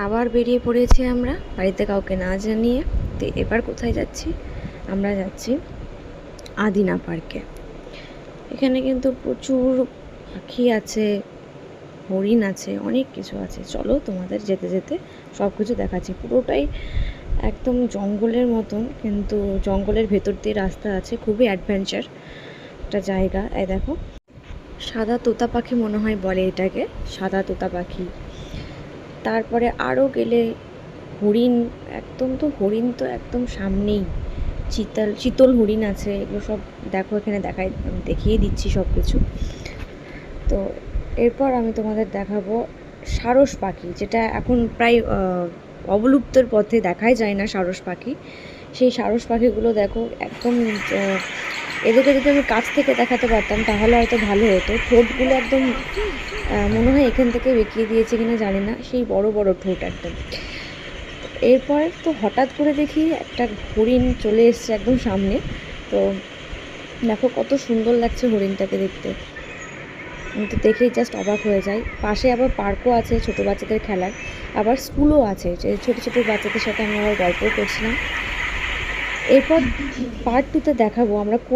আবার বেরিয়ে পড়েছি আমরা বাড়িতে কাউকে না জানিয়ে। তো এবার কোথায় যাচ্ছি? আমরা যাচ্ছি আদিনা পার্কে। এখানে কিন্তু প্রচুর পাখি আছে, হরিণ আছে, অনেক কিছু আছে। চলো তোমাদের যেতে যেতে সব কিছু দেখাচ্ছি। পুরোটাই একদম জঙ্গলের মতন, কিন্তু জঙ্গলের ভেতর দিয়ে রাস্তা আছে। খুবই অ্যাডভেঞ্চার একটা জায়গা। এই দেখো, সাদা তোতা পাখি মনে হয় বলে এটাকে, সাদা তোতা পাখি। তারপরে আরও গেলে হরিণ, একদম তো হরিণ তো একদম সামনেই। চিতল হরিণ আছে, এগুলো সব দেখো, এখানে দেখিয়ে দিচ্ছি সব কিছু। তো এরপর আমি তোমাদের দেখাবো সারস পাখি, যেটা এখন প্রায় অবলুপ্তর পথে, দেখাই যায় না সারস পাখি। সেই সারস পাখিগুলো দেখো একদম, এদেরকে যদি আমি কাছ থেকে দেখাতে পারতাম তাহলে হয়তো ভালো হতো। ঠোঁটগুলো একদম মনে হয় এখান থেকে বেঁকিয়ে দিয়েছে কিনা জানি না, সেই বড় বড় ঠোঁট একদম। এরপর তো হঠাৎ করে দেখি একটা হরিণ চলে এসছে একদম সামনে। তো দেখো কত সুন্দর লাগছে হরিণটাকে দেখতে, আমি তো দেখেই জাস্ট অবাক হয়ে যাই। পাশে আবার পার্কও আছে ছোটো বাচ্চাদের খেলার, আবার স্কুলও আছে, যে ছোটো ছোটো বাচ্চাদের সাথে আমি আবার গল্পও করছিলাম। এরপর পার্ট 2-তে দেখাবো আমরা কোন